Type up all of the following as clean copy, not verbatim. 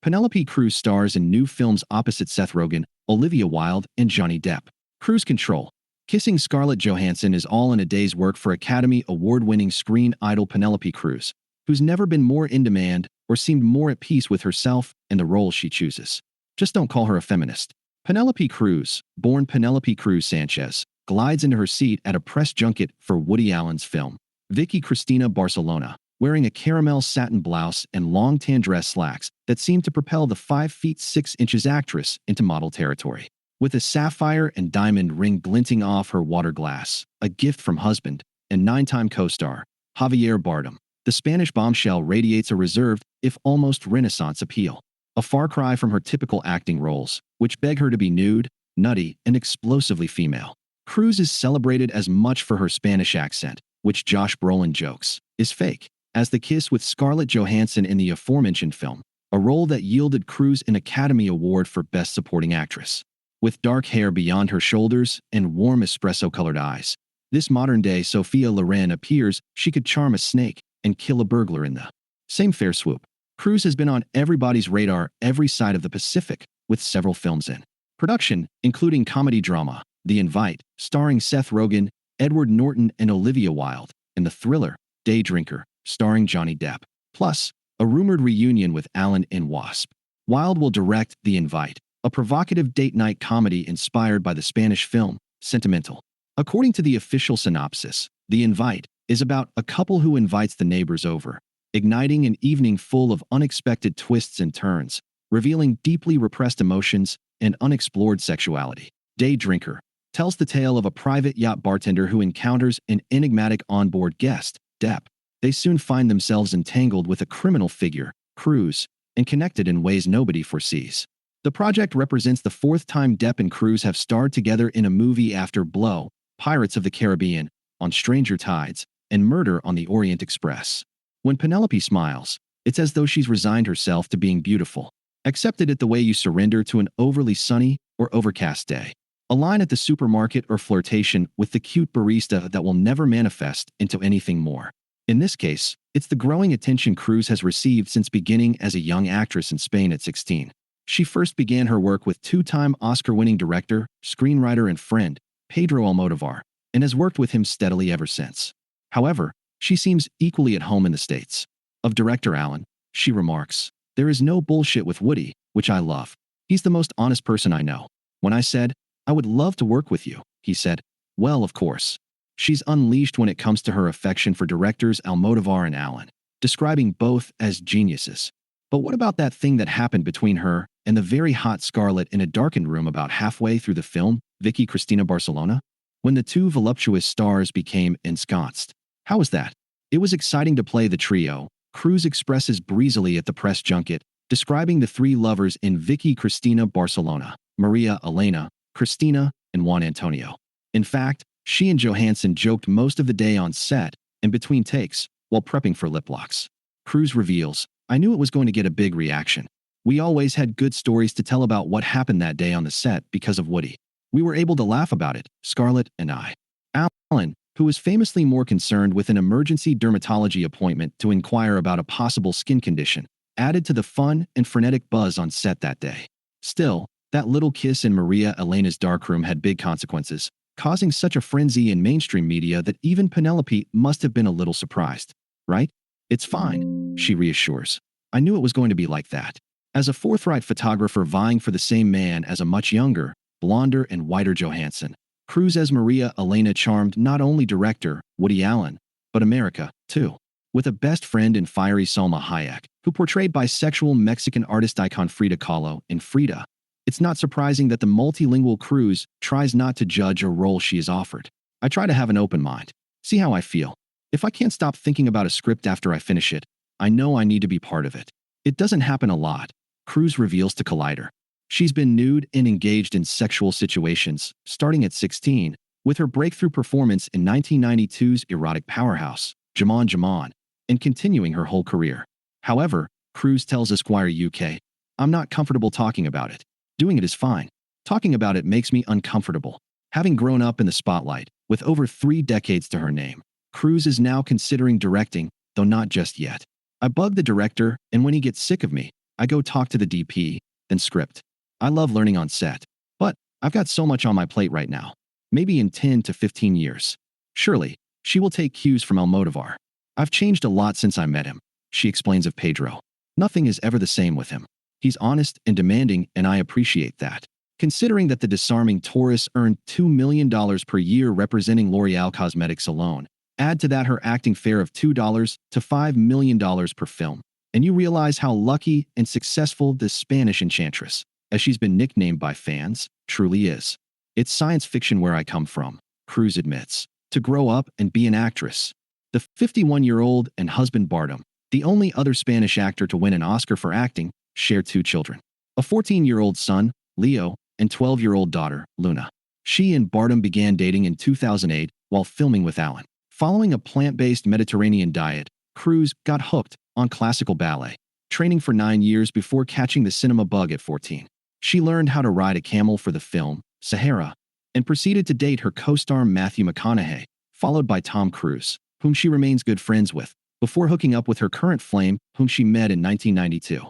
Penelope Cruz stars in new films opposite Seth Rogen, Olivia Wilde, and Johnny Depp. Cruise Control. Kissing Scarlett Johansson is all in a day's work for Academy Award-winning screen idol Penelope Cruz, who's never been more in demand or seemed more at peace with herself and the role she chooses. Just don't call her a feminist. Penelope Cruz, born Penelope Cruz Sanchez, glides into her seat at a press junket for Woody Allen's film, Vicky Cristina Barcelona, wearing a caramel satin blouse and long tan dress slacks that seem to propel the 5 feet 6 inches actress into model territory. With a sapphire and diamond ring glinting off her water glass, a gift from husband and 9-time co-star Javier Bardem, the Spanish bombshell radiates a reserved, if almost Renaissance appeal. A far cry from her typical acting roles, which beg her to be nude, nutty, and explosively female. Cruz is celebrated as much for her Spanish accent, which Josh Brolin jokes is fake, as the kiss with Scarlett Johansson in the aforementioned film, a role that yielded Cruz an Academy Award for Best Supporting Actress. With dark hair beyond her shoulders and warm espresso-colored eyes, this modern-day Sophia Loren appears she could charm a snake and kill a burglar in the same fair swoop. Cruz has been on everybody's radar every side of the Pacific, with several films in production, including comedy drama The Invite, starring Seth Rogen, Edward Norton, and Olivia Wilde, and the thriller Day Drinker, starring Johnny Depp, plus a rumored reunion with Alan in Wasp. Wilde will direct The Invite, a provocative date night comedy inspired by the Spanish film Sentimental. According to the official synopsis, The Invite is about a couple who invites the neighbors over, igniting an evening full of unexpected twists and turns, revealing deeply repressed emotions and unexplored sexuality. Day Drinker tells the tale of a private yacht bartender who encounters an enigmatic onboard guest, Depp. They soon find themselves entangled with a criminal figure, Cruz, and connected in ways nobody foresees. The project represents the 4th time Depp and Cruz have starred together in a movie after Blow, Pirates of the Caribbean, On Stranger Tides, and Murder on the Orient Express. When Penelope smiles, it's as though she's resigned herself to being beautiful, accepted it the way you surrender to an overly sunny or overcast day. A line at the supermarket or flirtation with the cute barista that will never manifest into anything more. In this case, it's the growing attention Cruz has received since beginning as a young actress in Spain at 16. She first began her work with 2-time Oscar-winning director, screenwriter, and friend, Pedro Almodóvar, and has worked with him steadily ever since. However, she seems equally at home in the States. Of director Allen, she remarks, "There is no bullshit with Woody, which I love. He's the most honest person I know. When I said, I would love to work with you, he said, well, of course." She's unleashed when it comes to her affection for directors Almodóvar and Allen, describing both as geniuses. But what about that thing that happened between her and the very hot Scarlett in a darkened room about halfway through the film, Vicky Cristina Barcelona? When the two voluptuous stars became ensconced. How was that? It was exciting to play the trio, Cruz expresses breezily at the press junket, describing the 3 lovers in Vicky Cristina Barcelona, Maria Elena, Cristina, and Juan Antonio. In fact, she and Johansson joked most of the day on set and between takes while prepping for lip locks. Cruz reveals, "I knew it was going to get a big reaction. We always had good stories to tell about what happened that day on the set because of Woody. We were able to laugh about it, Scarlett and I." Allen, who was famously more concerned with an emergency dermatology appointment to inquire about a possible skin condition, added to the fun and frenetic buzz on set that day. Still, that little kiss in Maria Elena's darkroom had big consequences, causing such a frenzy in mainstream media that even Penelope must have been a little surprised. Right? "It's fine," she reassures. "I knew it was going to be like that." As a forthright photographer vying for the same man as a much younger, blonder, and whiter Johansson, Cruz as Maria Elena charmed not only director Woody Allen, but America, too. With a best friend in fiery Salma Hayek, who portrayed bisexual Mexican artist icon Frida Kahlo in Frida, it's not surprising that the multilingual Cruz tries not to judge a role she is offered. "I try to have an open mind, see how I feel. If I can't stop thinking about a script after I finish it, I know I need to be part of it. It doesn't happen a lot," Cruz reveals to Collider. She's been nude and engaged in sexual situations, starting at 16, with her breakthrough performance in 1992's erotic powerhouse, Jamon Jamon, and continuing her whole career. However, Cruz tells Esquire UK, "I'm not comfortable talking about it. Doing it is fine. Talking about it makes me uncomfortable." Having grown up in the spotlight, with over 3 decades to her name, Cruz is now considering directing, though not just yet. "I bug the director, and when he gets sick of me, I go talk to the DP, then script. I love learning on set. But I've got so much on my plate right now. Maybe in 10 to 15 years. Surely, she will take cues from Almodovar. I've changed a lot since I met him, she explains of Pedro. Nothing is ever the same with him. He's honest and demanding, and I appreciate that. Considering that the disarming Taurus earned $2 million per year representing L'Oreal Cosmetics alone, add to that her acting fare of $2 to $5 million per film, and you realize how lucky and successful this Spanish enchantress, as she's been nicknamed by fans, truly is. It's science fiction where I come from, Cruz admits, to grow up and be an actress. The 51-year-old and husband Bardem, the only other Spanish actor to win an Oscar for acting, share 2 children. A 14-year-old son, Leo, and 12-year-old daughter, Luna. She and Bardem began dating in 2008 while filming with Alan. Following a plant-based Mediterranean diet, Cruz got hooked on classical ballet, training for 9 years before catching the cinema bug at 14. She learned how to ride a camel for the film, Sahara, and proceeded to date her co-star Matthew McConaughey, followed by Tom Cruise, whom she remains good friends with, before hooking up with her current flame, whom she met in 1992.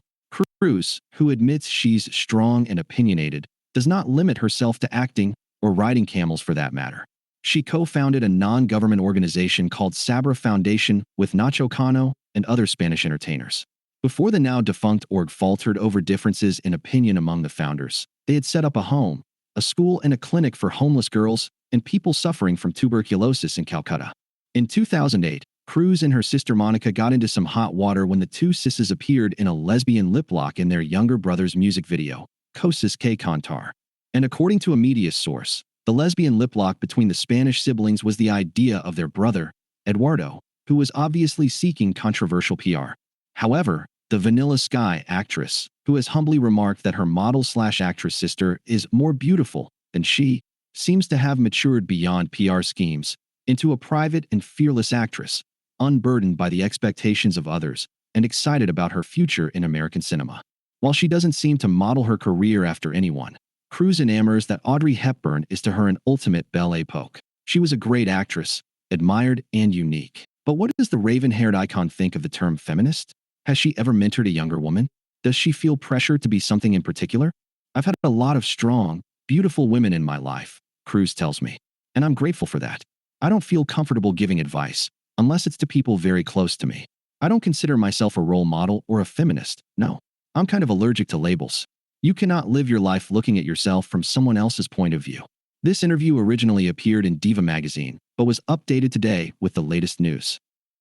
Cruz, who admits she's strong and opinionated, does not limit herself to acting or riding camels for that matter. She co-founded a non-government organization called Sabra Foundation with Nacho Cano and other Spanish entertainers. Before the now-defunct org faltered over differences in opinion among the founders, they had set up a home, a school and a clinic for homeless girls and people suffering from tuberculosis in Calcutta. In 2008, Cruz and her sister Monica got into some hot water when the two sisses appeared in a lesbian lip lock in their younger brother's music video, Cosas que Cantar. And according to a media source, the lesbian lip lock between the Spanish siblings was the idea of their brother, Eduardo, who was obviously seeking controversial PR. However, the Vanilla Sky actress, who has humbly remarked that her model/actress sister is more beautiful than she, seems to have matured beyond PR schemes into a private and fearless actress, unburdened by the expectations of others and excited about her future in American cinema. While she doesn't seem to model her career after anyone, Cruz enamors that Audrey Hepburn is to her an ultimate belle époque. She was a great actress, admired and unique. But what does the raven-haired icon think of the term feminist? Has she ever mentored a younger woman? Does she feel pressure to be something in particular? I've had a lot of strong, beautiful women in my life, Cruz tells me, and I'm grateful for that. I don't feel comfortable giving advice, unless it's to people very close to me. I don't consider myself a role model or a feminist, no. I'm kind of allergic to labels. You cannot live your life looking at yourself from someone else's point of view. This interview originally appeared in Diva magazine, but was updated today with the latest news.